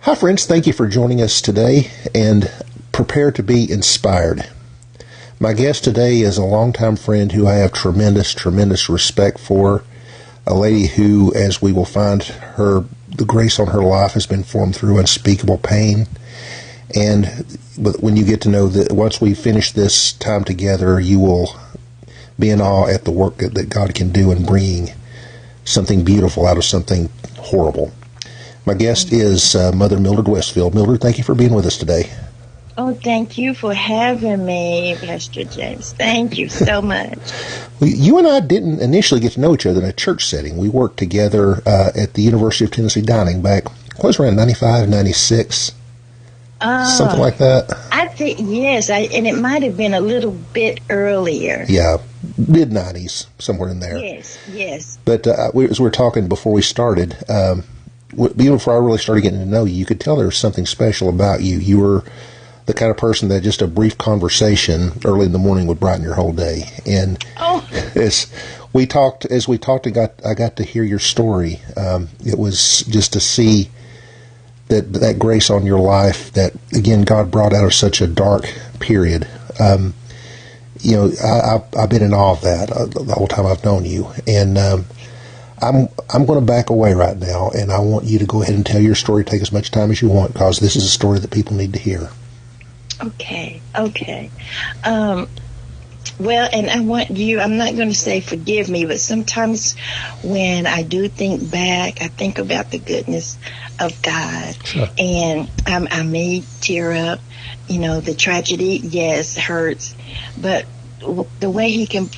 Hi, friends. Thank you for joining us today, and prepare to be inspired. My guest today is a longtime friend who I have tremendous respect for, a lady who, as we will find, the grace on her life has been formed through unspeakable pain. But when you get to know that, once we finish this time together, you will be in awe at the work that God can do in bringing something beautiful out of something horrible. My guest is Mother Mildred Westfield. Mildred, thank you for being with us today. Oh, thank you for having me, Pastor James. Thank you so much. Well, you and I didn't initially get to know each other in a church setting. We worked together at the University of Tennessee Dining back, it was around 95, 96, something like that. I think, yes, and it might have been a little bit earlier. Yeah, mid-90s, somewhere in there. Yes. But as we were talking before we started, even before I really started getting to know you, you could tell there was something special about you. You were the kind of person that just a brief conversation early in the morning would brighten your whole day. And as we talked, I got to hear your story. It was just to see that grace on your life that, again, God brought out of such a dark period. I've been in awe of that the whole time I've known you. And I'm going to back away right now, and I want you to go ahead and tell your story. Take as much time as you want, because this is a story that people need to hear. Okay. Well, and I want you, I'm not going to say forgive me, but sometimes when I do think back, I think about the goodness of God. Sure. And I may tear up. The tragedy, yes, hurts, but the way he can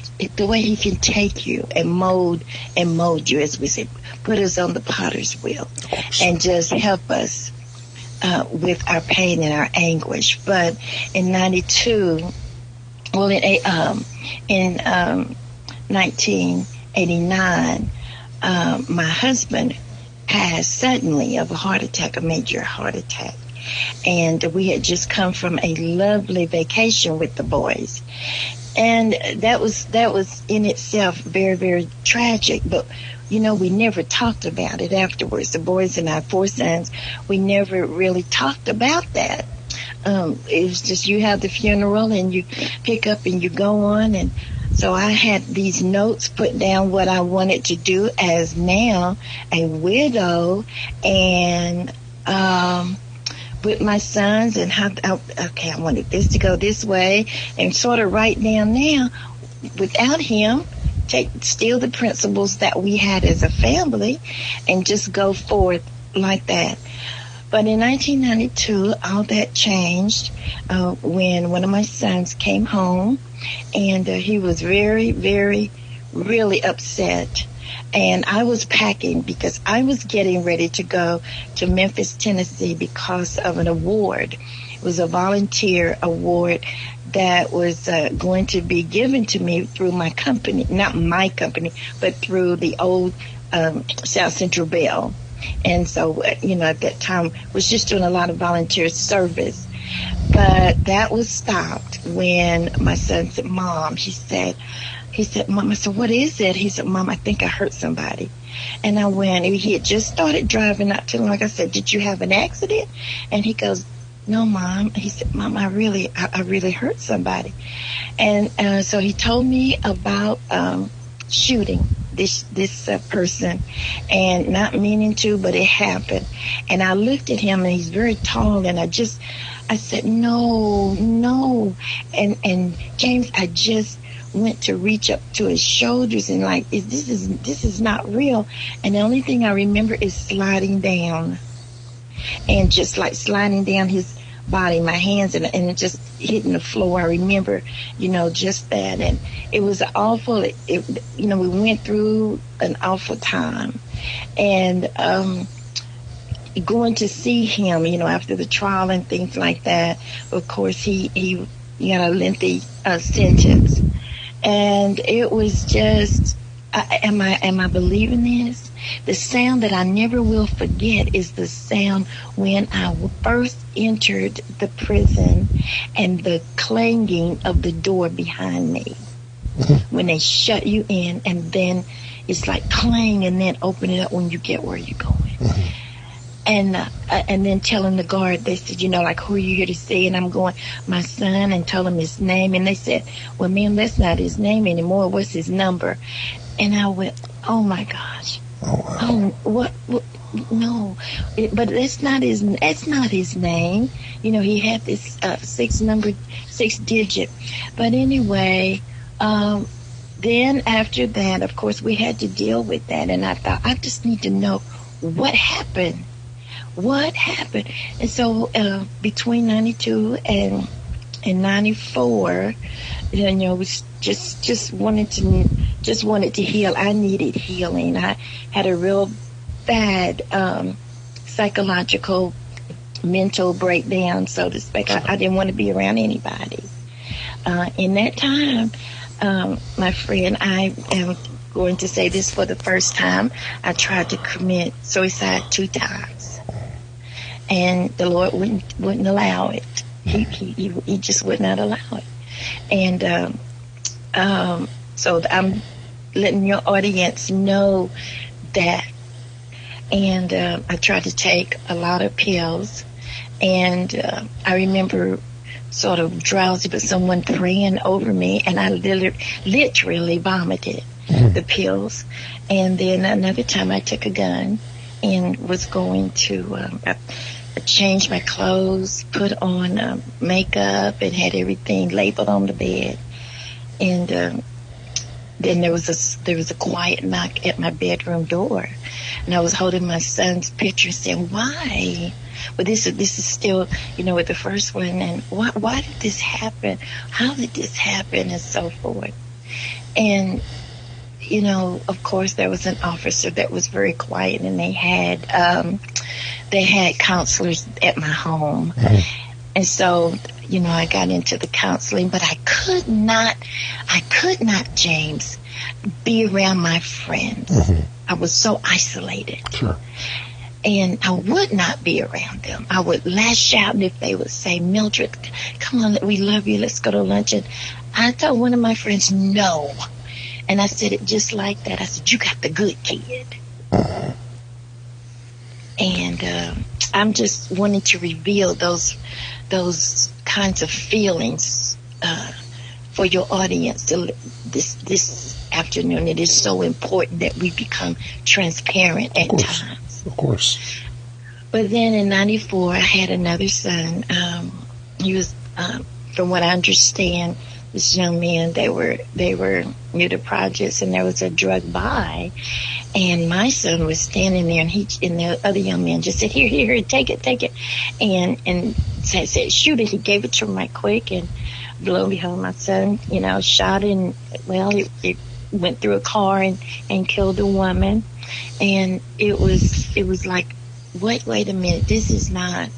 take you and mold you, as we say, put us on the potter's wheel and just help us with our pain and our anguish. But in 1989, my husband passed suddenly of a heart attack, a major heart attack. And we had just come from a lovely vacation with the boys. And that was in itself very, very tragic. But, we never talked about it afterwards. The boys and I, 4 sons, we never really talked about that. It was just you have the funeral and you pick up and you go on. And so I had these notes put down what I wanted to do as now a widow, and with my sons, and I wanted this to go this way, and sort of write down now, without him, steal the principles that we had as a family and just go forth like that. But in 1992, all that changed when one of my sons came home, and he was very, very, really upset. And I was packing because I was getting ready to go to Memphis, Tennessee because of an award. It was a volunteer award that was going to be given to me through my company, not my company, but through the old South Central Bell. And so, at that time, was just doing a lot of volunteer service. But that was stopped when my son said, Mom, he said, Mom, I said, what is it? He said, Mom, I think I hurt somebody. And I went, he had just started driving not too long. Like I said, did you have an accident? And he goes, no, Mom. He said, Mom, I really hurt somebody. And so he told me about shooting this person, and not meaning to, but it happened. And I looked at him, and he's very tall, and I said, no. And James, I just went to reach up to his shoulders and this is not real. And the only thing I remember is sliding down, and just like sliding down his body, my hands, and it just hitting the floor. I remember, just that. And it was awful. We went through an awful time. And going to see him, after the trial and things like that, of course, he got a lengthy sentence. And it was just, am I believing this? The sound that I never will forget is the sound when I first entered the prison and the clanging of the door behind me. When they shut you in, and then it's like clang and then open it up when you get where you're going. And then telling the guard, they said, like, who are you here to see? And I'm going, my son, and told him his name. And they said, well, ma'am, that's not his name anymore. What's his number? And I went, oh my gosh. Oh, wow. What no, but that's not his name. He had this 6 digit. But anyway, then after that, of course, we had to deal with that. And I thought, I just need to know what happened. And so between 92 and 94, was just wanted to heal. I needed healing. I had a real bad psychological, mental breakdown, so to speak. I didn't want to be around anybody. In that time, my friend, I am going to say this for the first time, I tried to commit suicide 2 times. And the Lord wouldn't allow it. He just would not allow it. And so I'm letting your audience know that. And I tried to take a lot of pills. And I remember sort of drowsy, but someone praying over me, and I literally vomited the pills. And then another time I took a gun and was going to change my clothes, put on makeup, and had everything labeled on the bed. And then there was a quiet knock at my bedroom door, and I was holding my son's picture, saying, "Why?" But this is still, with the first one, and why did this happen? How did this happen, and so forth. And of course, there was an officer that was very quiet, and they had counselors at my home. And so, I got into the counseling, but I could not, James, be around my friends. I was so isolated. Sure. And I would not be around them. I would lash out, and if they would say, "Mildred, come on, we love you, let's go to lunch." And I told one of my friends, no. And I said it just like that. I said, "You got the good kid." And I'm just wanting to reveal those kinds of feelings for your audience this afternoon. It is so important that we become transparent at times. Of course. But then in 94, I had another son. He was, from what I understand, this young man, they were near the projects, and there was a drug buy, and my son was standing there, and the other young man just said, here, take it, and said, shoot it. He gave it to him right quick, and lo and behold, my son, shot it, and it went through a car and killed a woman. And it was like, wait a minute, this is not,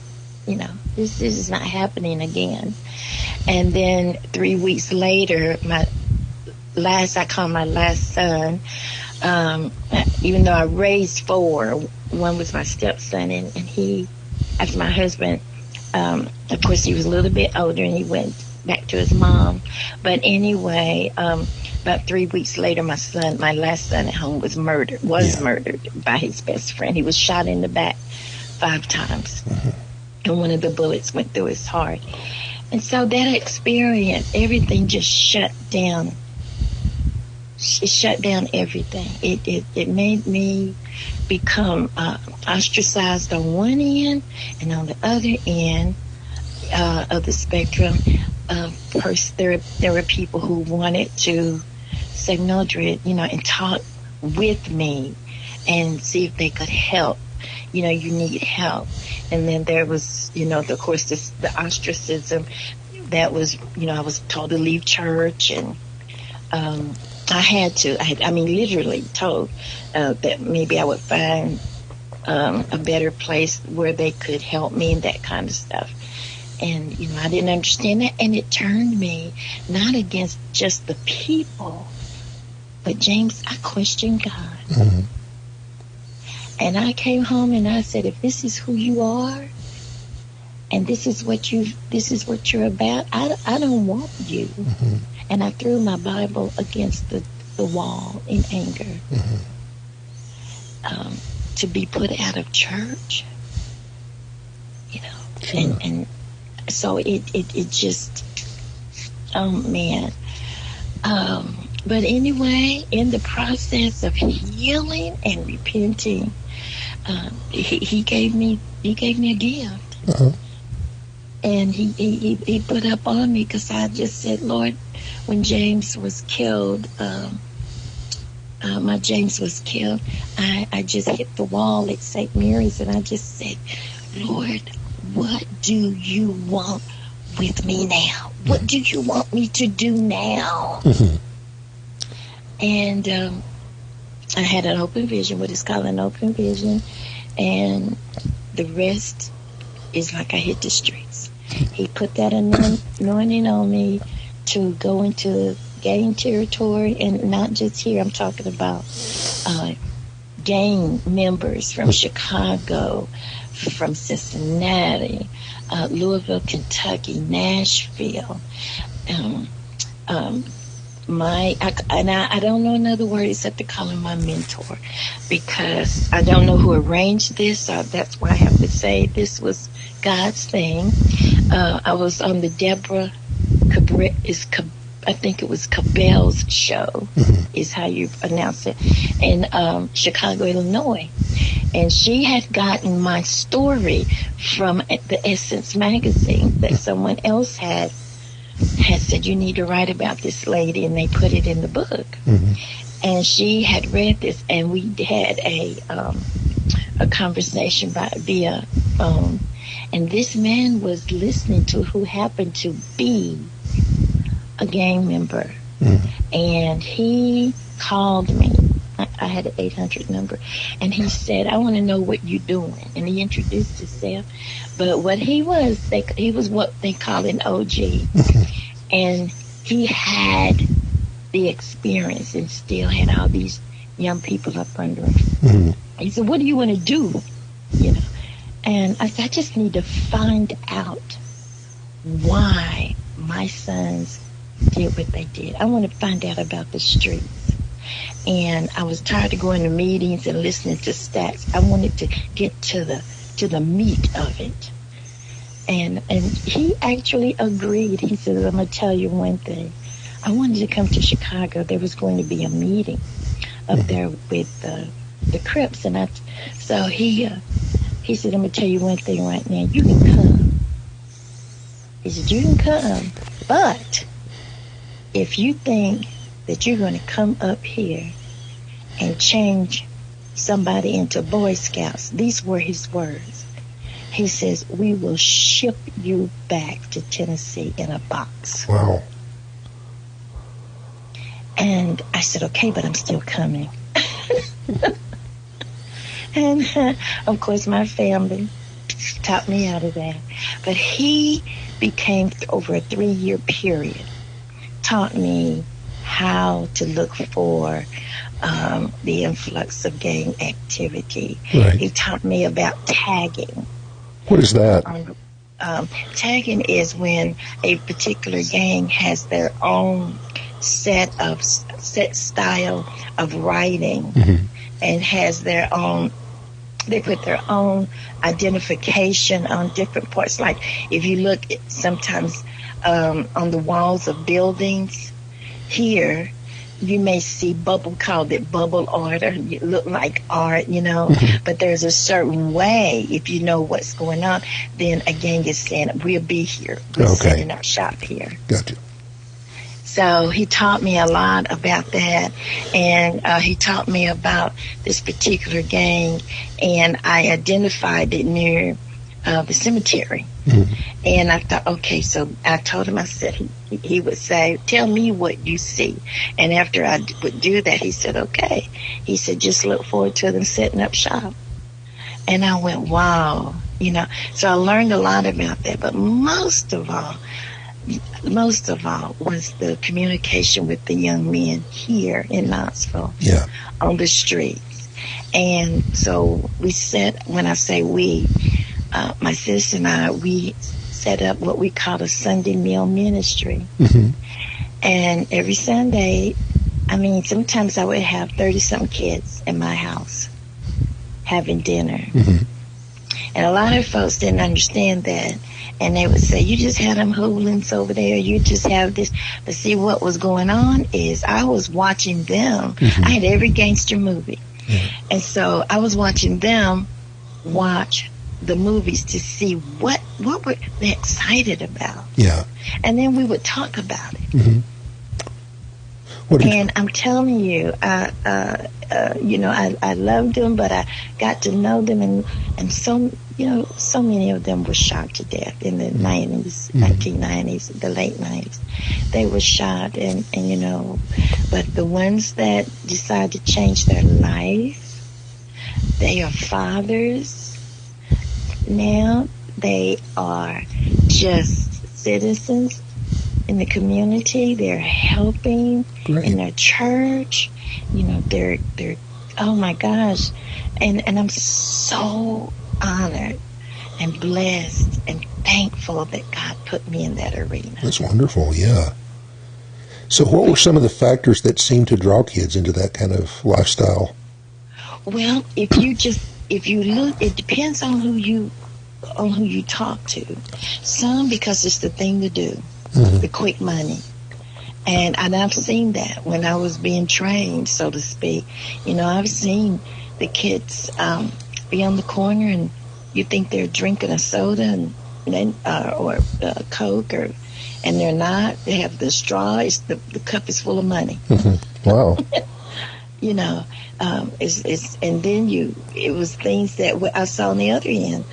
this is not happening again. And then 3 weeks later, I call my last son, even though I raised 4, one was my stepson, and he, after my husband, of course he was a little bit older, and he went back to his mom. But anyway, about 3 weeks later, my last son at home was murdered by his best friend. He was shot in the back 5 times. And one of the bullets went through his heart. And so that experience, everything just shut down. It shut down everything. It made me become ostracized on one end, and on the other end of the spectrum, there were people who wanted to say, "Mildred, and talk with me and see if they could help. You need help." And then there was, of course, the ostracism that was, I was told to leave church, and I mean, literally told that maybe I would find a better place where they could help me and that kind of stuff. And, I didn't understand that. And it turned me not against just the people, but James, I questioned God. And I came home and I said, if this is who you are, and this is what you're about, I don't want you. And I threw my Bible against the wall in anger. To be put out of church, Sure. And so it just, oh man. But anyway, in the process of healing and repenting, he gave me a gift. Uh-huh. And he put up on me, because I just said, Lord, when James was killed, my James was killed, I just hit the wall at St. Mary's, and I just said, Lord, what do you want with me now? What do you want me to do now? Mm-hmm. And I had an open vision, what is called an open vision, and the rest is like I hit the streets. He put that anointing on me to go into gang territory, and not just here. I'm talking about gang members from Chicago, from Cincinnati, Louisville, Kentucky, Nashville. I don't know another word except to call him my mentor, because I don't know who arranged this. That's why I have to say this was God's thing. I was on the Deborah I think it was Cabell's show, mm-hmm. is how you pronounce it, in Chicago, Illinois. And she had gotten my story from the Essence magazine that someone else had said, you need to write about this lady, and they put it in the book. Mm-hmm. And she had read this, and we had a conversation via phone. And this man was listening to, who happened to be a gang member. Mm-hmm. And he called me. I had an 800 number. And he said, I want to know what you're doing. And he introduced himself. But what he was what they call an OG. Mm-hmm. And he had the experience and still had all these young people up under him. Mm-hmm. He said, what do you want to do? You know? And I said, I just need to find out why my sons did what they did. I want to find out about the streets. And I was tired of going to meetings and listening to stats. I wanted to get to the meat of it. And he actually agreed. He said, I'm going to tell you one thing. I wanted to come to Chicago. There was going to be a meeting up there with the Crips. And so he said, I'm going to tell you one thing right now. You can come. He said, you can come. But if you think that you're going to come up here and change somebody into Boy Scouts, these were his words. He says, we will ship you back to Tennessee in a box. Wow. And I said, okay, but I'm still coming. And of course, my family talked me out of that. But he became, over a 3-year period, taught me how to look for the influx of gang activity. Right. He taught me about tagging. What is that? Tagging is when a particular gang has their own set style of writing, mm-hmm. and has their own. They put their own identification on different parts. Like if you look at sometimes on the walls of buildings here, you may see called it bubble art, or it look like art, mm-hmm. but there's a certain way, if you know what's going on, then a gang is saying, we'll be here. We're setting our shop here. Gotcha. So he taught me a lot about that, and he taught me about this particular gang, and I identified it near the cemetery. Mm-hmm. And I thought, okay, so I told him, I said, he would say, tell me what you see. And after I would do that, he said, okay. He said, just look forward to them setting up shop. And I went, wow, So I learned a lot about that. But most of all was the communication with the young men here in Knoxville, on the streets. And so when I say we, my sister and I, we set up what we call a Sunday meal ministry. Mm-hmm. And every Sunday, sometimes I would have 30-something kids in my house having dinner. Mm-hmm. And a lot of folks didn't understand that. And they would say, you just had them hoolings over there. You just have this. But see, what was going on is I was watching them. I had every gangster movie. And so I was watching them watch the movies to see what were they excited about. Yeah. And then we would talk about it. And I'm telling you, I loved them, but I got to know them, and so many of them were shot to death in the 90s, 1990s, the late 90s. They were shot, and but the ones that decide to change their life, they are fathers now. They are just citizens in the community. They're helping in their church. They're oh my gosh, and I'm so honored and blessed and thankful that God put me in that arena. That's wonderful. Yeah. So what were some of the factors that seemed to draw kids into that kind of lifestyle? Well, if you look, it depends on who you talk to. Some because it's the thing to do, the quick money. And I've seen that when I was being trained, so to speak. I've seen the kids be on the corner, and you think they're drinking a soda and then or Coke, and they're not. They have the straw. The cup is full of money. Wow. And then it was things that I saw on the other end.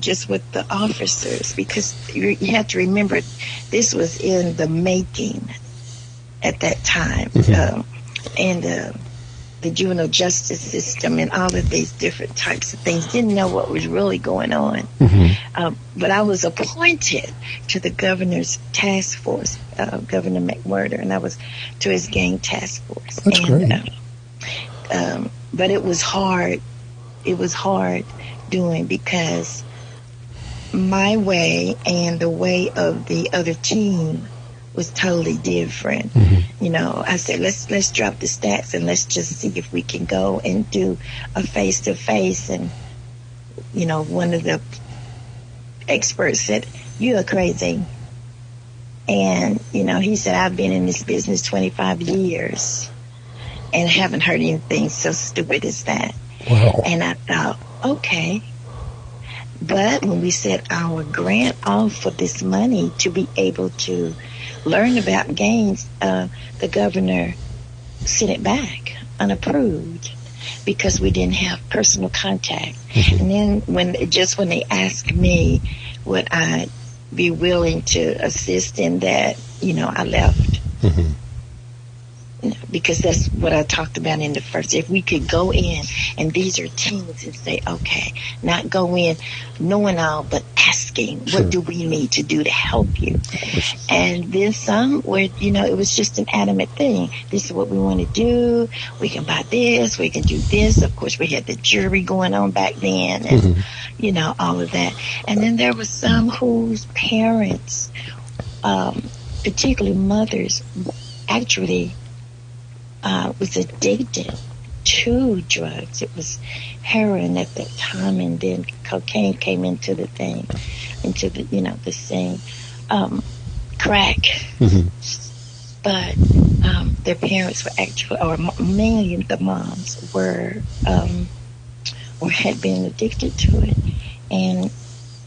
Just with the officers, because you have to remember this was in the making at that time, and the juvenile justice system and all of these different types of things. Didn't know what was really going on, but I was appointed to the governor's task force, Governor McMurder, and I was to his gang task force. That's great. But it was hard. It was hard doing, because my way and the way of the other team was totally different. I said, let's drop the stats and let's just see if we can go and do a face-to-face. And one of the experts said, "You are crazy." And he said, "I've been in this business 25 years and haven't heard anything so stupid as that." Wow. And I thought, okay. But when we set our grant off for this money to be able to learn about gangs, the governor sent it back unapproved because we didn't have personal contact. And then when they asked me would I be willing to assist in that, I left. Because that's what I talked about in the first. If we could go in, and these are teens, and say, okay, not go in knowing all, but asking, what do we need to do to help you? And then some where, it was just an adamant thing. This is what we want to do. We can buy this. We can do this. Of course, we had the jury going on back then, and, all of that. And then there were some whose parents, particularly mothers, actually was addicted to drugs. It was heroin at that time, and then cocaine came into the thing, into the the scene, crack. But their parents were actually, or mainly the moms were or had been addicted to it. And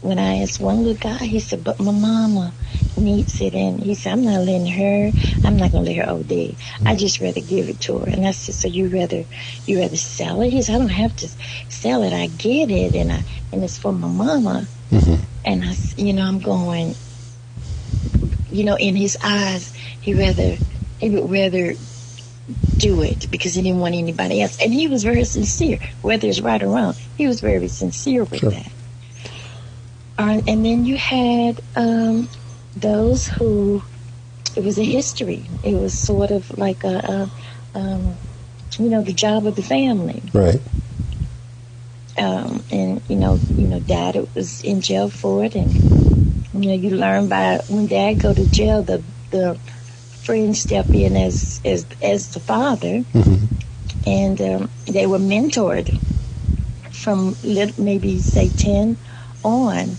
when I asked one little guy, he said, "But my mama needs it." And he said, I'm not going to let her OD. I just rather give it to her. And I said, so you rather sell it? He said, I don't have to sell it. I get it, and it's for my mama. And I'm going, in his eyes, he would rather do it because he didn't want anybody else. And he was very sincere, whether it's right or wrong. He was very sincere with that. And then you had those who, it was a history. It was sort of like the job of the family. Right. And Dad was in jail for it, and you learn when Dad go to jail, the friends step in as the father, and they were mentored from maybe say 10 on,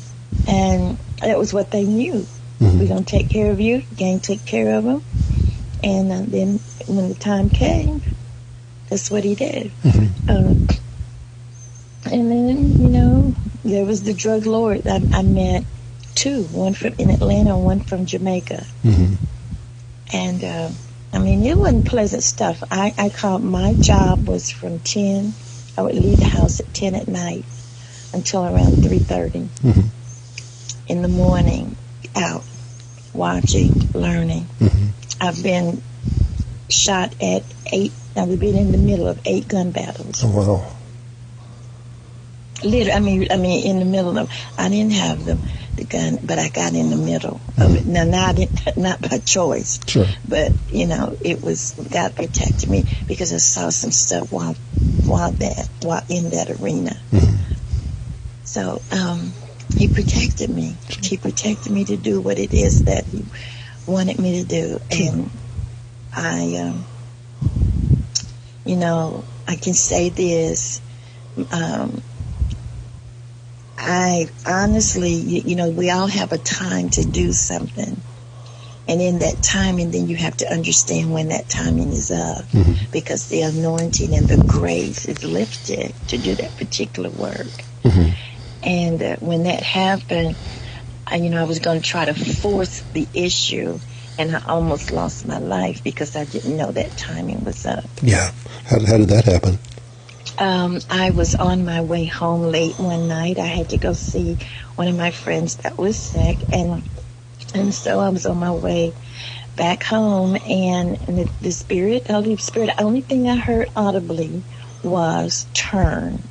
and that was what they knew. We're going to take care of you. You can't take care of them. And then when the time came, that's what he did. And then, there was the drug lord. I met two, one in Atlanta and one from Jamaica. And, it wasn't pleasant stuff. I called, my job was from 10. I would leave the house at 10 at night until around 3:30 in the morning, out, watching, learning. I've been shot at 8. I've been in the middle of 8 gun battles. Oh, wow. In the middle of, I didn't have the gun, but I got in the middle of it. Now I didn't, not by choice. Sure. But, it was, God protected me because I saw some stuff while in that arena. So, he protected me. He protected me to do what it is that he wanted me to do. And I, I can say this, I honestly, we all have a time to do something. And in that timing, then you have to understand when that timing is up. Because the anointing and the grace is lifted to do that particular work. And when that happened, I was going to try to force the issue. And I almost lost my life because I didn't know that timing was up. Yeah. How did that happen? I was on my way home late one night. I had to go see one of my friends that was sick, and so I was on my way back home, and the Holy Spirit, the only thing I heard audibly was turn.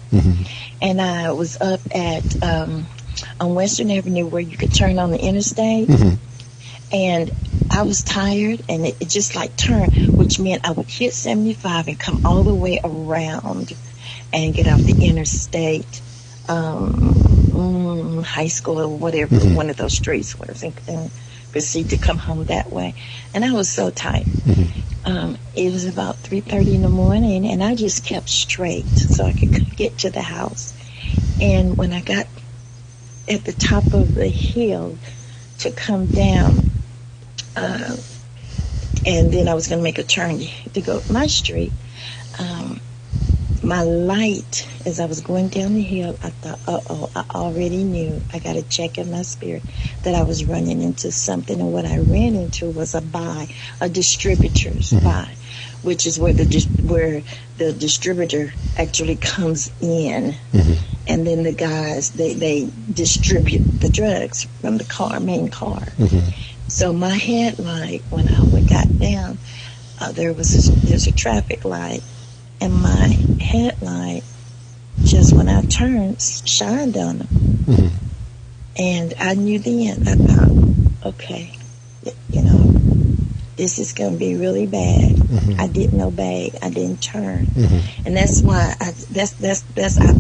And I was up at on Western Avenue where you could turn on the interstate. And I was tired, and it just like turned, which meant I would hit 75 and come all the way around and get off the interstate, high school or whatever, one of those streets was, and proceed to come home that way. And I was so tired. It was about 3:30 in the morning, and I just kept straight so I could get to the house. And when I got at the top of the hill to come down, and then I was going to make a turn to go up my street. My light, as I was going down the hill, I thought, I already knew. I got a check in my spirit that I was running into something, and what I ran into was a distributor's buy, which is where the distributor actually comes in, and then the guys, they distribute the drugs from the main car. So my headlight, when I got down, there's a traffic light, and my headlight, just when I turned, shined on them. And I knew then, I thought, okay, this is going to be really bad. I didn't obey. I didn't turn. And that's why I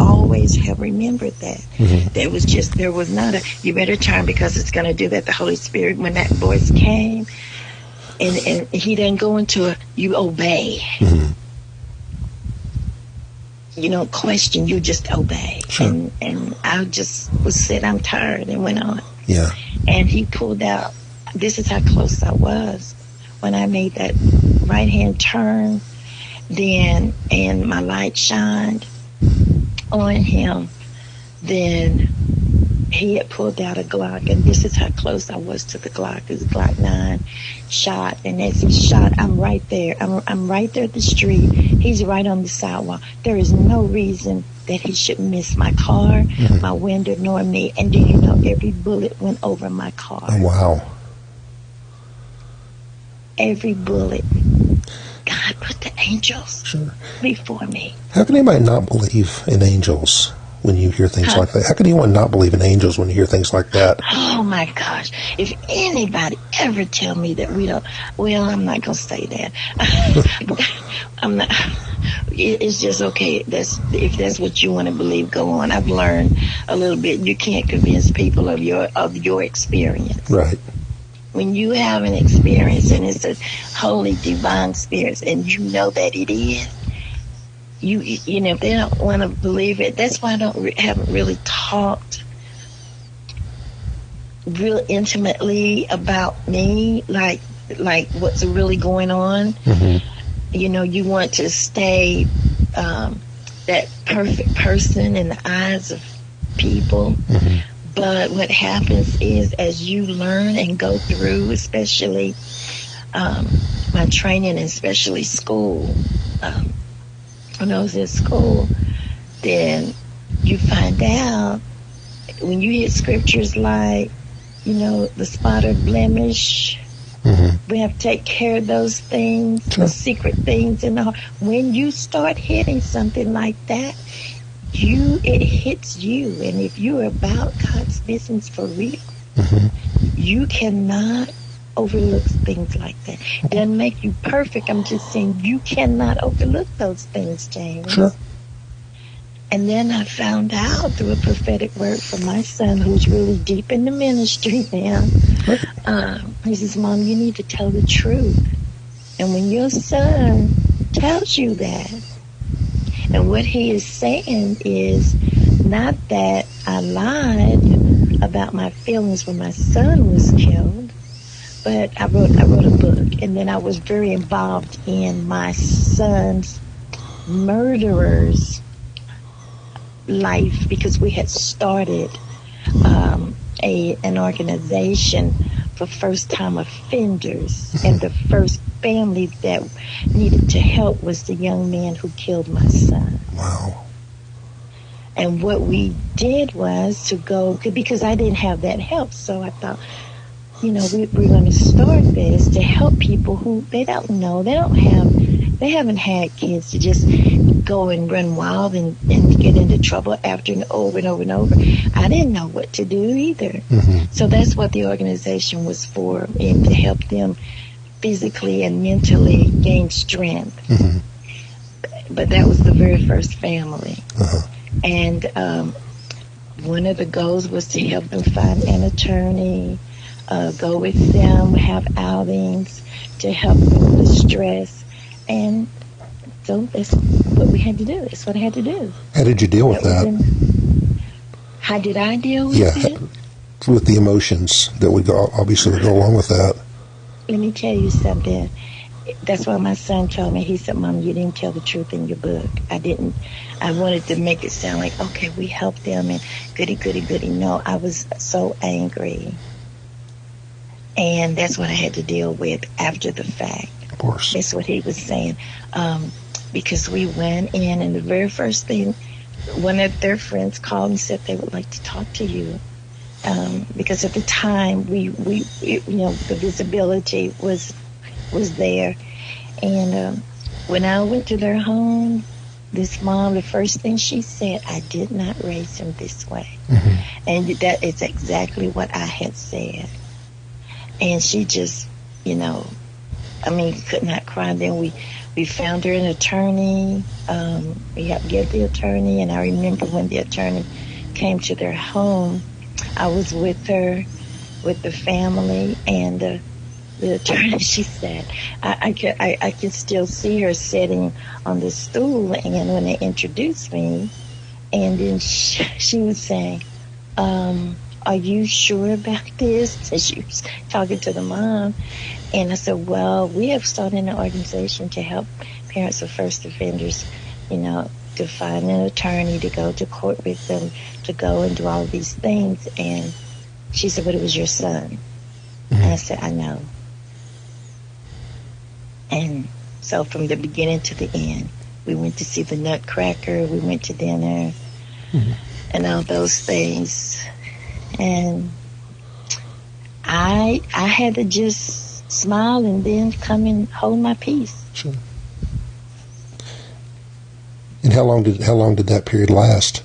always have remembered that. There was not you better turn because it's going to do that. The Holy Spirit, when that voice came, and he didn't go into you obey. You don't question, you just obey. Sure. And I just said, I'm tired, and went on. Yeah. And he pulled out, this is how close I was when I made that right-hand turn, then, and my light shined on him, then he had pulled out a Glock, and this is how close I was to the Glock. It was a Glock 9 shot, and as he shot, I'm right there. I'm right there at the street. He's right on the sidewalk. There is no reason that he should miss my car, my window, nor me. And do you know, every bullet went over my car. Oh, wow. Every bullet. God put the angels before me. How can anybody not believe in angels when you hear things like that? How can anyone not believe in angels when you hear things like that? Oh my gosh. If anybody ever tell me that we don't, well, I'm not going to say that. I'm not, it's just okay. If that's what you want to believe, go on. I've learned a little bit. You can't convince people of your experience. Right. When you have an experience and it's a holy divine experience and you know that it is, you know, if they don't want to believe it, that's why I haven't really talked real intimately about me, like what's really going on. Mm-hmm. You know, you want to stay that perfect person in the eyes of people. Mm-hmm. But what happens is, as you learn and go through, especially my training, especially school, when I was in school, then you find out when you hit scriptures like, you know, the spot or blemish, mm-hmm. we have to take care of those things, Sure. the secret things in the heart. When you start hitting something like that, it hits you. And if you're about God's business for real, mm-hmm. you cannot overlook things like that. It doesn't make you perfect. I'm just saying you cannot overlook those things, James. Sure. And then I found out through a prophetic word from my son, who's really deep in the ministry now. He says, Mom, you need to tell the truth. And when your son tells you that, and what he is saying is not that I lied about my feelings when my son was killed, but I wrote a book, and then I was very involved in my son's murderer's life, because we had started an organization for first-time offenders, and the first family that needed to help was the young man who killed my son. Wow. And what we did was to go, because I didn't have that help, so I thought, you know, we're going to start this to help people who they don't know, they haven't had kids to just go and run wild and get into trouble after and over and over and over. I didn't know what to do either. Mm-hmm. So that's what the organization was for, and to help them physically and mentally gain strength. Mm-hmm. But that was the very first family. Uh-huh. And one of the goals was to help them find an attorney, go with them, have outings to help them with stress. And so that's what we had to do. That's what I had to do. How did you deal with that? How did I deal with it? With the emotions that would go along with that. Let me tell you something. That's why my son told me, he said, Mom, you didn't tell the truth in your book. I wanted to make it sound like, okay, we helped them and goody, goody, goody. No, I was so angry. And that's what I had to deal with after the fact. Of course. That's what he was saying. Because we went in, and the very first thing, one of their friends called and said they would like to talk to you. Because at the time, we you know, the visibility was there. And when I went to their home, this mom, the first thing she said, I did not raise him this way. Mm-hmm. And that is exactly what I had said. And she just, you know, I mean, could not cry. And then we found her an attorney. We had to get the attorney. And I remember when the attorney came to their home, I was with her, with the family, and the attorney, she said, I could still see her sitting on the stool, and when they introduced me, and then she was saying, are you sure about this? And she was talking to the mom, and I said, well, we have started an organization to help parents of first offenders, you know, to find an attorney, to go to court with them, to go and do all these things. And she said, but it was your son. Mm-hmm. And I said, I know. And so from the beginning to the end, we went to see the Nutcracker, we went to dinner, mm-hmm. and all those things. And I had to just smile and then come and hold my peace. Sure. And how long did that period last?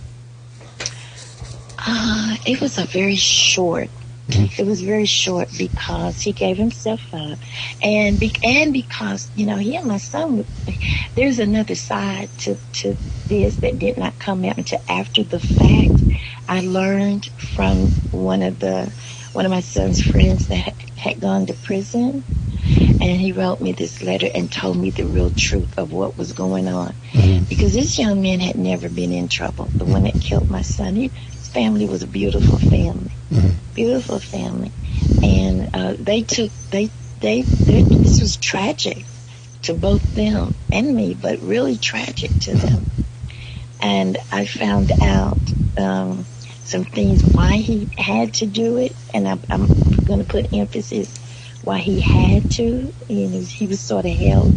It was a very short. Mm-hmm. It was very short because he gave himself up, and because, you know, he and my son. There's another side to this that did not come out until after the fact. I learned from one of my son's friends that had gone to prison. And he wrote me this letter and told me the real truth of what was going on. Because this young man had never been in trouble. The one that killed my son, his family was a beautiful family. Beautiful family. And this was tragic to both them and me, but really tragic to them. And I found out some things why he had to do it, and I'm going to put emphasis why he had to. He was sort of held.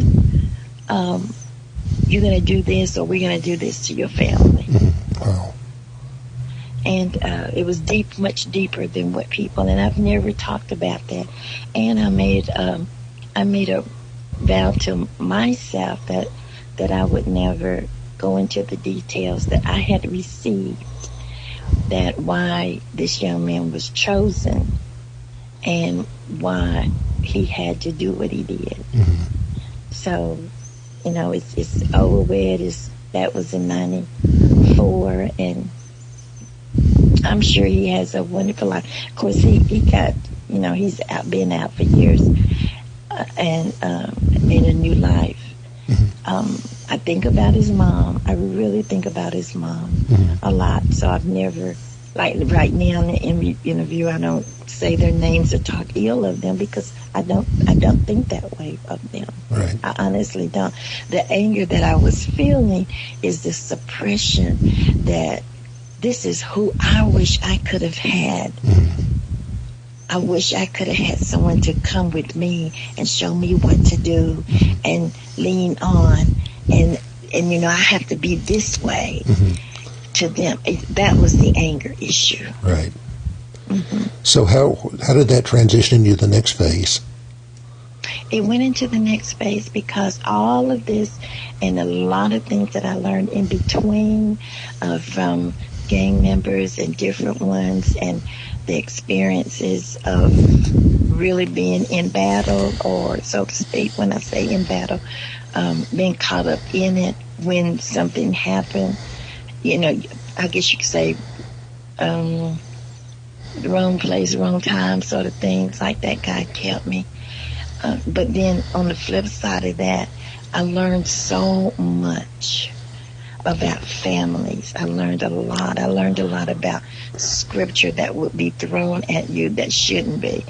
You're going to do this, or we're going to do this to your family. Wow. And it was deep, much deeper than what people. And I've never talked about that. And I made a vow to myself that I would never go into the details that I had received, that why this young man was chosen and why he had to do what he did. So, it's over with. That was in 94, and I'm sure he has a wonderful life. Of course, he got, he's been out for years and made a new life. I think about his mom. I really think about his mom a lot. So I've never, like right now in the interview, I don't say their names or talk ill of them because I don't think that way of them. Right. I honestly don't. The anger that I was feeling is the suppression that this is who I wish I could have had. I wish I could have had someone to come with me and show me what to do and lean on. And I have to be this way to them. That was the anger issue. Right. So how did that transition into the next phase? It went into the next phase because all of this and a lot of things that I learned in between from gang members and different ones, and the experiences of really being in battle, or so to speak, when I say in battle, being caught up in it when something happened. I guess you could say the wrong place, wrong time sort of things like that. God kept me. But then on the flip side of that, I learned so much about families. I learned a lot. I learned a lot about scripture that would be thrown at you that shouldn't be,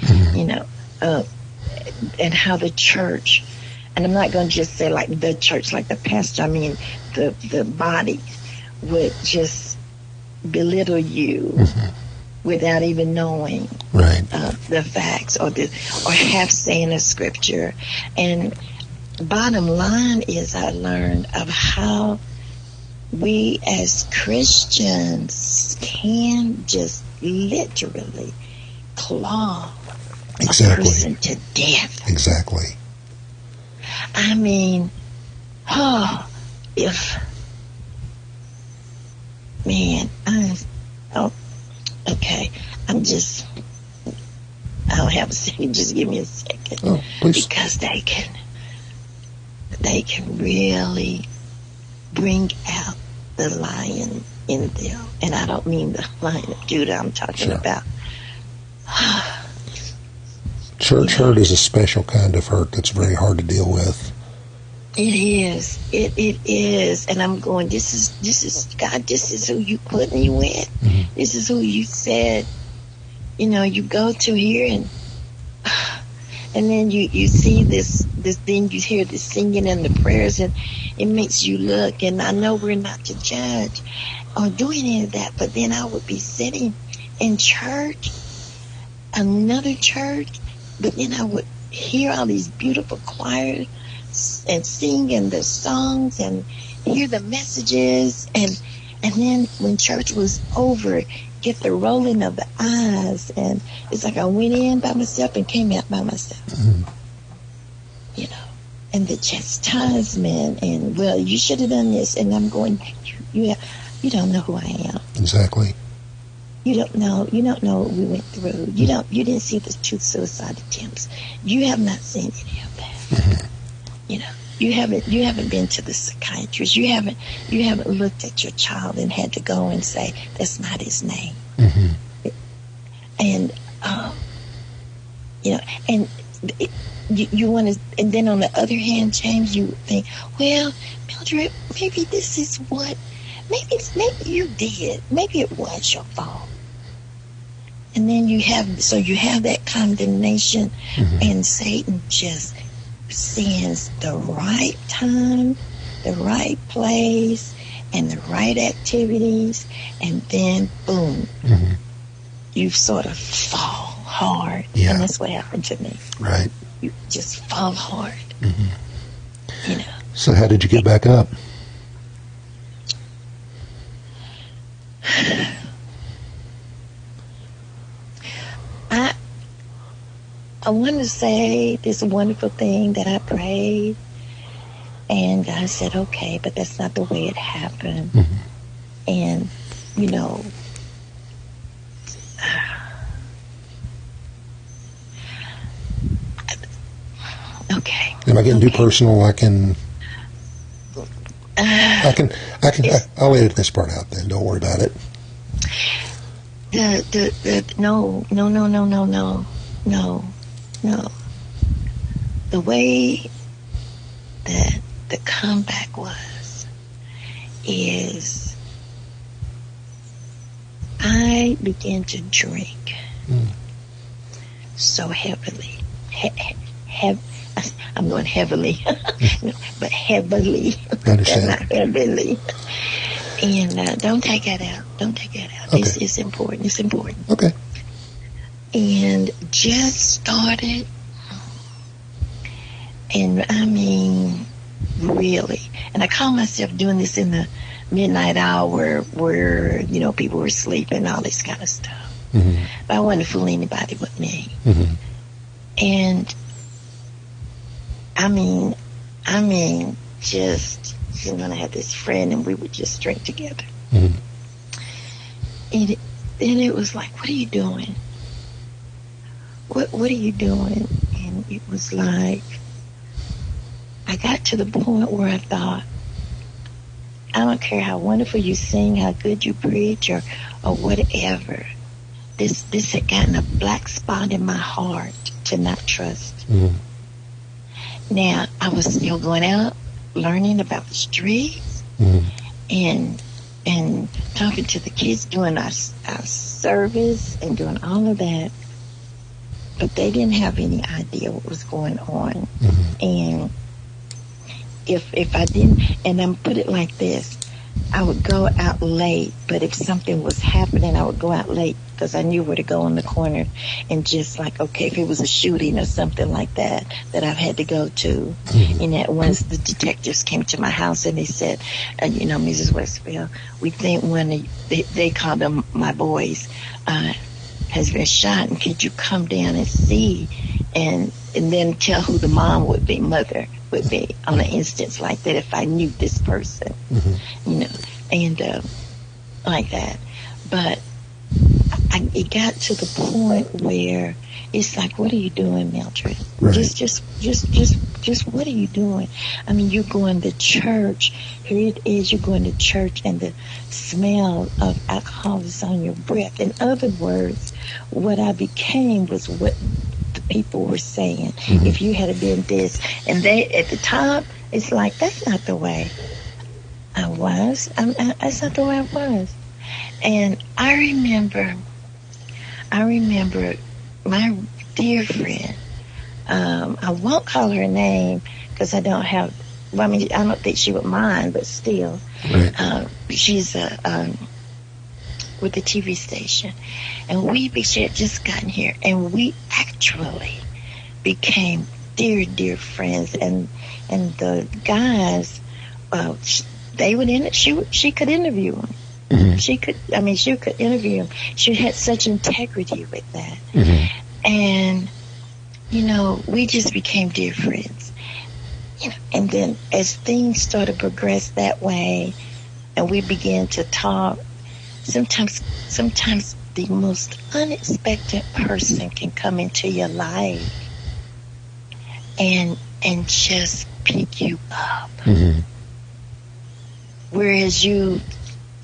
and how the church, and I'm not going to just say like the church, like the pastor, I mean the body would just belittle you without even knowing the facts or half saying a scripture. And bottom line is I learned of how we as Christians can just literally claw a person to death. Exactly. I mean, okay, I'll have a second, just give me a second. Oh, please. Because they can really bring out the lion in them. And I don't mean the Lion of Judah, I'm talking about. Church hurt is a special kind of hurt that's very hard to deal with. It is. It is. And I'm going, this is God, this is who you put me with. This is who you said, you go to here and then you see this then you hear the singing and the prayers, and it makes you look. And I know we're not to judge or do any of that, but then I would be sitting in church, another church, but then I would hear all these beautiful choirs and sing the songs and hear the messages, and then when church was over, get the rolling of the eyes, and it's like I went in by myself and came out by myself. And the chastisement, and well, you should have done this, and I'm going, you don't know who I am. Exactly. You don't know what we went through. You didn't see the 2 suicide attempts. You have not seen any of that. You haven't been to the psychiatrist. You haven't looked at your child and had to go and say, that's not his name. And and you want to, and then on the other hand, James, you think, well, Mildred, maybe this is what, maybe you did, maybe it was your fault. And then you have that condemnation, and Satan just sends the right time, the right place, and the right activities, and then boom, you sort of fall hard. Yeah. And that's what happened to me. Right. You just fall hard. You know. So how did you get back up? I want to say this wonderful thing that I prayed, and I said, okay, but that's not the way it happened. And, you know, okay. Am I getting too personal? I'll edit this part out then. Don't worry about it. No. The way that the comeback is I began to drink so heavily. I'm going heavily, no, but heavily. I understand. Not heavily. And don't take that out. Okay. It's important. It's important. Okay. And just started, and I mean, really. And I call myself doing this in the midnight hour where, you know, people were sleeping, all this kind of stuff. But I wasn't to fool anybody but me. And I mean, just, you know, I had this friend and we would just drink together. And it was like, what are you doing? What are you doing? And it was like, I got to the point where I thought, I don't care how wonderful you sing, how good you preach, or whatever. This had gotten a black spot in my heart to not trust. Now, I was still going out, learning about the streets, and talking to the kids, doing our service and doing all of that. But they didn't have any idea what was going on. And if I didn't, and I'm put it like this, I would go out late, but if something was happening, I would go out late because I knew where to go in the corner, and just like, okay, if it was a shooting or something like that I've had to go to. And at once the detectives came to my house and they said, you know, Mrs. Westfield, we think one of, they called them my boys, has been shot, and could you come down and see, and then tell who the mother would be on an instance like that if I knew this person, you know, and like that. But it got to the point where it's like, what are you doing, Mildred? Right. Just what are you doing? I mean, you're going to church. Here it is, you're going to church, and the smell of alcohol is on your breath. In other words, what I became was what the people were saying. If you had been this, and they at the top, it's like, that's not the way I was. That's not the way I was. And I remember my dear friend, I won't call her name because I don't think she would mind, but still, she's with the TV station, and she had just gotten here, and we actually became dear friends, and the guys, she could interview them. She could interview him. She had such integrity with that. And, you know, we just became dear friends. You know, and then as things started to progress that way, and we began to talk, sometimes the most unexpected person can come into your life and just pick you up. Whereas you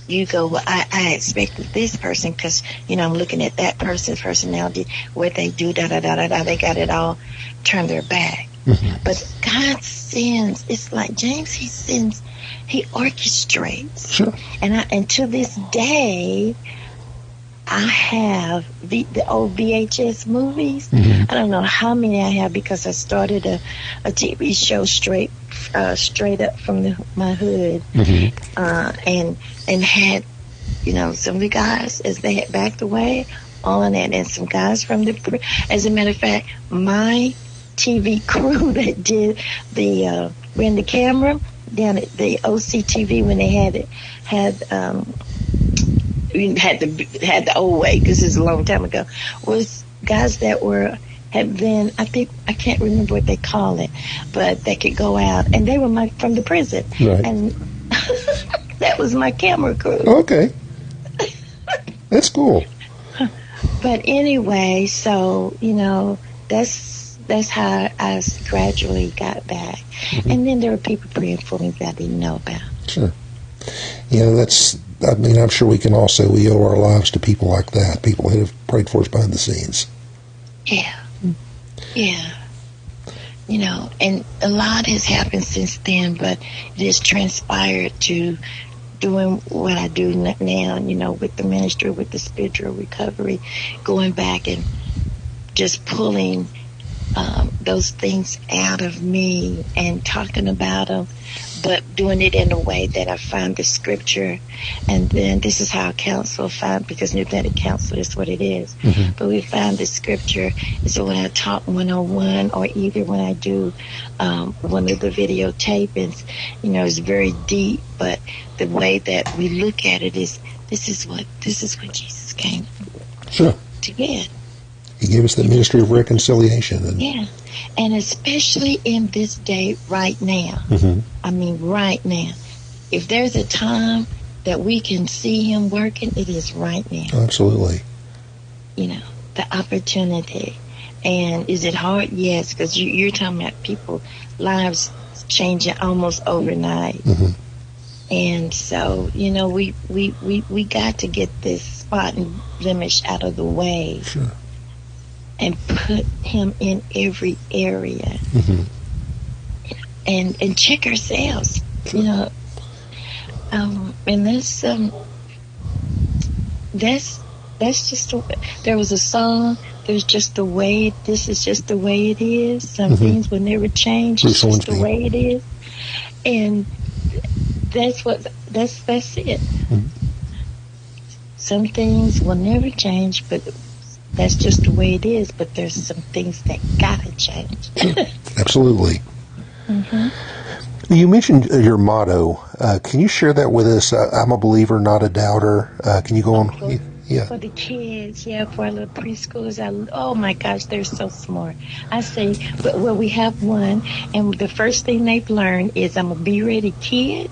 you go, well, I expected this person because, I'm looking at that person's personality, what they do, da-da-da-da-da, they got it all, turn their back. Mm-hmm. But God sends, it's like James, he orchestrates. Sure. And to this day, I have the old VHS movies. Mm-hmm. I don't know how many I have because I started a TV show straight up from my hood, Mm-hmm. And had, some of the guys as they had backed away on it, and some guys from as a matter of fact, my TV crew that did ran the camera down at the OCTV when they had the old way, because this is a long time ago, was guys that had been, I can't remember what they call it, but they could go out, and they were from the prison. Right. And that was my camera crew. Okay. That's cool. But anyway, so, that's how I gradually got back. Mm-hmm. And then there were people praying for me that I didn't know about. Sure. I'm sure we can all say we owe our lives to people like that, people who have prayed for us behind the scenes. Yeah. Yeah. And a lot has happened since then, but it has transpired to doing what I do now, with the ministry, with the spiritual recovery, going back and just pulling those things out of me and talking about them, but doing it in a way that I find the scripture. And then this is how counsel find, because Nuclear Counsel is what it is. Mm-hmm. But we find the scripture. And so when I talk 101, or either when I do one of the video tapings, it's very deep, but the way that we look at it is, this is what Jesus came to get. He gave us the ministry of reconciliation. And especially in this day right now. Mm-hmm. I mean, right now. If there's a time that we can see him working, it is right now. Absolutely. The opportunity. And is it hard? Yes, because you're talking about people, lives changing almost overnight. Mm-hmm. And so, we got to get this spot and blemish out of the way. Sure. And put him in every area. Mm-hmm. And check ourselves. Sure. And that's just there was a song, there's just the way, this is just the way it is. Some mm-hmm. things will never change. It's just the way it is. And that's it. Mm-hmm. Some things will never change, but that's just the way it is. But there's some things that gotta change. Absolutely. Mm-hmm. You mentioned your motto. Can you share that with us? I'm a believer, not a doubter. Can you go on? Yeah. For the kids, for our little preschoolers, oh my gosh, they're so smart. I say, we have one, and the first thing they've learned is I'm a be ready kid,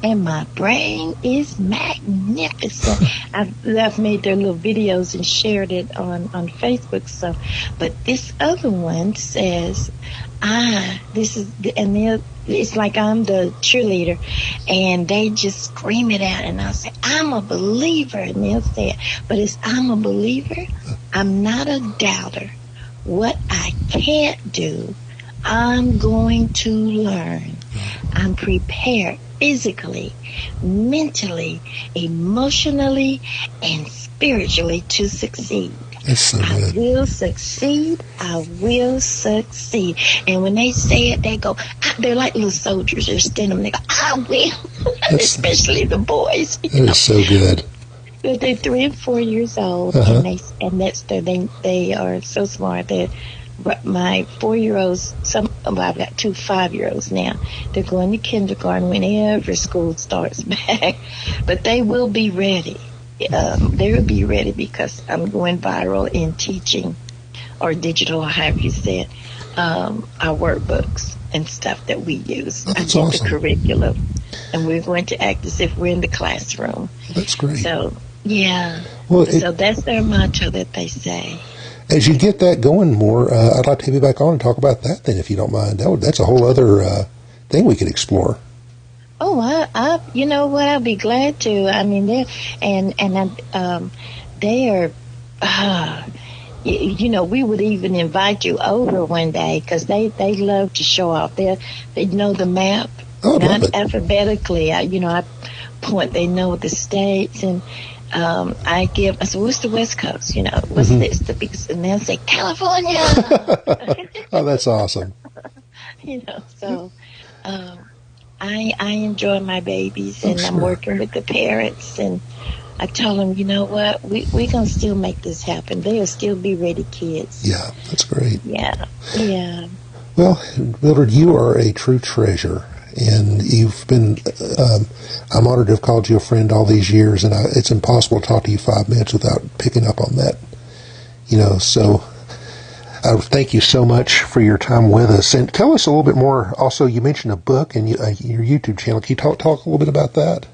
and my brain is magnificent. I've made their little videos and shared it on Facebook. So, but this other one says, it's like I'm the cheerleader, and they just scream it out, and I'll say, I'm a believer, and they'll say it, but it's, I'm a believer, I'm not a doubter. What I can't do, I'm going to learn. I'm prepared physically, mentally, emotionally, and spiritually to succeed. That's so good. I will succeed. I will succeed. And when they say it, they go, they're like little soldiers. They're standing there, they go, I will. Especially the boys. That is so good. They're 3 and 4 years old, they are so smart. My 4-year-olds, I've got 2 5-year-olds now. They're going to kindergarten whenever school starts back, but they will be ready. They will be ready because I'm going viral in teaching, or digital, or however you say it, our workbooks and stuff that we use. That's awesome. The curriculum, and we're going to act as if we're in the classroom. That's great. So, so that's their motto that they say. As you get that going more, I'd like to have you back on and talk about that then, if you don't mind. That's a whole other thing we could explore. Oh, you know what? I'll be glad to. I mean, they are. You know, we would even invite you over one day because they love to show off. They know the map, not alphabetically. I point. They know the states, and I said, what's the West Coast? You know, what's this? The biggest, and they'll say California. Oh, that's awesome. You know, so I enjoy my babies, and I'm working with the parents, and I tell them, you know what, we're going to still make this happen. They'll still be ready kids. Yeah, that's great. Yeah. Well, Mildred, you are a true treasure, and you've been, I'm honored to have called you a friend all these years, and it's impossible to talk to you 5 minutes without picking up on that. You know, so I thank you so much for your time with us. And tell us a little bit more. Also, you mentioned a book and your YouTube channel. Can you talk a little bit about that?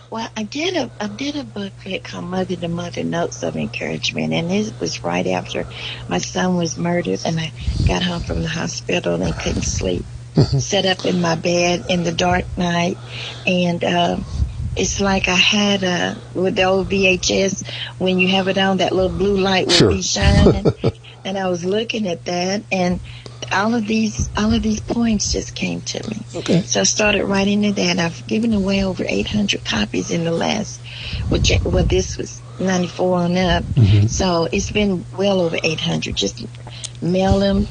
Well, I did a booklet called Mother to Mother Notes of Encouragement, and it was right after my son was murdered, and I got home from the hospital and I couldn't sleep. Sat up in my bed in the dark night, and it's like I had with the old VHS, when you have it on, that little blue light would be shining, and I was looking at that, and all of these poems just came to me. Okay. So I started writing to that. I've given away over 800 copies in the last, this was 94 on up. So it's been well over 800. Just mail them.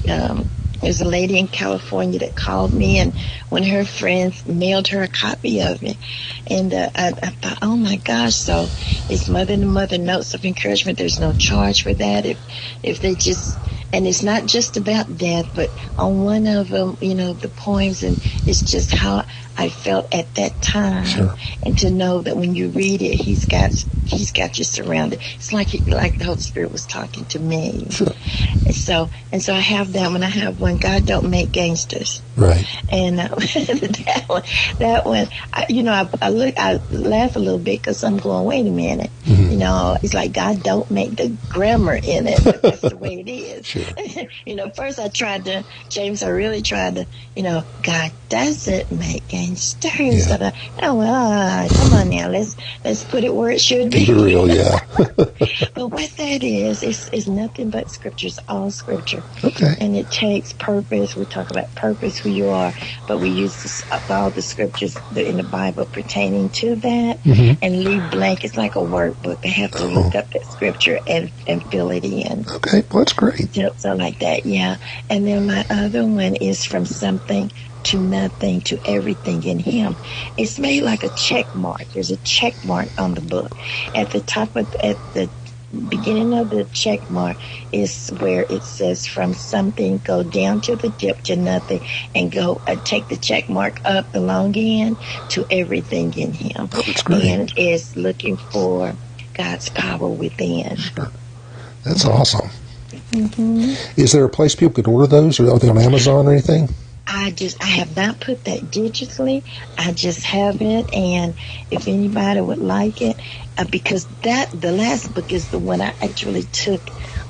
There's a lady in California that called me, and when her friends mailed her a copy of it, and I thought, oh my gosh! So it's Mother to Mother Notes of Encouragement. There's no charge for that. If they just, and it's not just about death, but on one of them, you know, the poems, and it's just how I felt at that time, and to know that when you read it, he's got you surrounded. It's like the Holy Spirit was talking to me. And so I have that one. I have one, God Don't Make Gangsters. Right. And that one, I laugh a little bit because I'm going, wait a minute. You know, it's like God don't make the grammar in it, but that's the way it is. You know, first I really tried to, you know, God doesn't make gangsters. Yeah. Come on now, let's put it where it should be. Keep it real, yeah. But what that is nothing but scripture. It's all scripture. Okay. And it takes purpose. We talk about purpose, who you are, but we use all the scriptures in the Bible pertaining to that, and leave blank. It's like a workbook. They have to look up that scripture and fill it in. Okay, well, that's great. So like that, yeah. And then my other one is From Something to Nothing to Everything in Him. It's made like a check mark. There's a check mark on the book. At the top at the beginning of the check mark is where it says from something, go down to the dip to nothing, and go take the check mark up the long end to everything in Him. That's great. And it's looking for God's power within. That's awesome. Is there a place people could order those, or are they on Amazon or anything? I have not put that digitally. I just have it, and if anybody would like it, because the last book is the one I actually took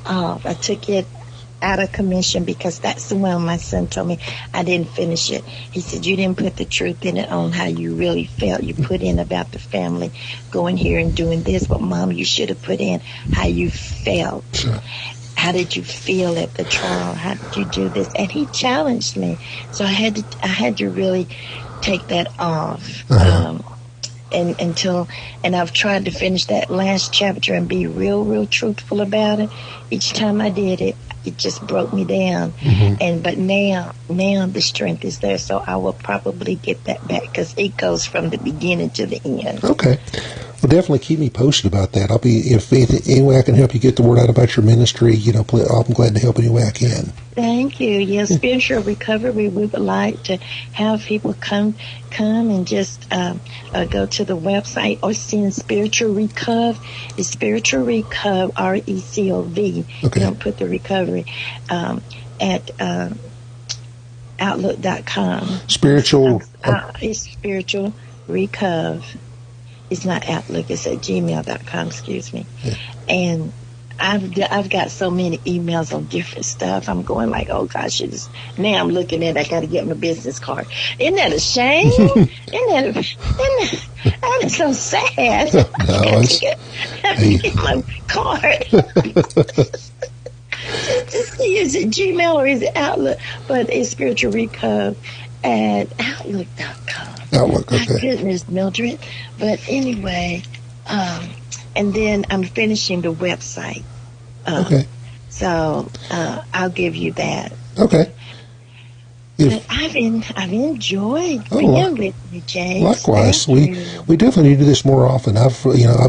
off. I took it out of commission because that's the one my son told me I didn't finish it. He said, you didn't put the truth in it on how you really felt. You put in about the family going here and doing this, but Mom, you should have put in how you felt. Sure. How did you feel at the trial? How did you do this? And he challenged me, so I had to really take that off. And I've tried to finish that last chapter and be real truthful about it. Each time I did it, it just broke me down. But now the strength is there, so I will probably get that back because it goes from the beginning to the end. Okay. Well, definitely keep me posted about that. I'll be, if any way I can help you get the word out about your ministry, you know, I'm glad to help any way I can. Thank you. Yes, spiritual recovery. We would like to have people come and just go to the website or send Spiritual Recov. It's Spiritual Recov, RECOV. Okay. Don't put the recovery at Outlook.com. Spiritual. It's Spiritual Recov. It's not Outlook. It's at gmail.com. Excuse me. Yeah. And I've got so many emails on different stuff. I'm going like, oh gosh, now I'm looking at it, I got to get my business card. Isn't that a shame? That is so sad. No, I have to get my card. Is it Gmail or is it Outlook? But it's Spiritual Recove at Outlook.com. Outlook, okay. My goodness, Mildred. But anyway, and then I'm finishing the website. Okay. So I'll give you that. Okay. But I've enjoyed being with you, James. Likewise, we definitely need to do this more often.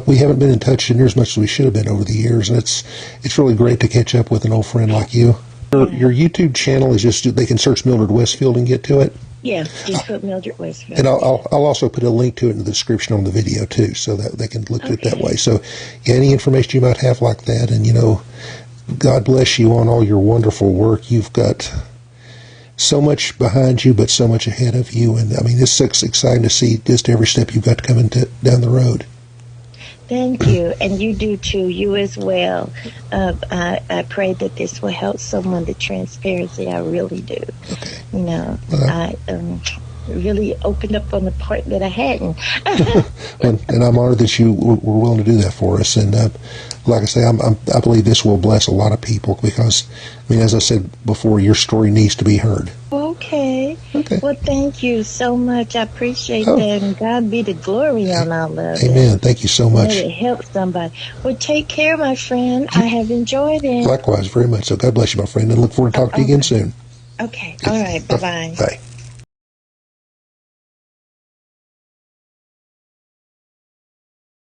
We haven't been in touch near as much as we should have been over the years, and it's really great to catch up with an old friend like you. Your YouTube channel is just, they can search Mildred Westfield and get to it. Yeah, just put Mildred Westfield. And I'll also put a link to it in the description on the video too, so that they can look at it that way. So, any information you might have like that, and God bless you on all your wonderful work. You've got so much behind you, but so much ahead of you. And I mean, it's exciting to see just every step you've got coming down the road. Thank you, and you do too. You as well. I pray that this will help someone. The transparency, I really do. Okay. I really opened up on the part that I hadn't. and I'm honored that you were willing to do that for us. And like I say, I believe this will bless a lot of people because, I mean, as I said before, your story needs to be heard. Okay. Well, thank you so much. I appreciate that, and God be the glory on all of it. Amen. Thank you so much. Let it help somebody. Well, take care, my friend. I have enjoyed it. Likewise, very much. So God bless you, my friend, and look forward to talking to you again soon. Okay. All right. Bye-bye. Bye.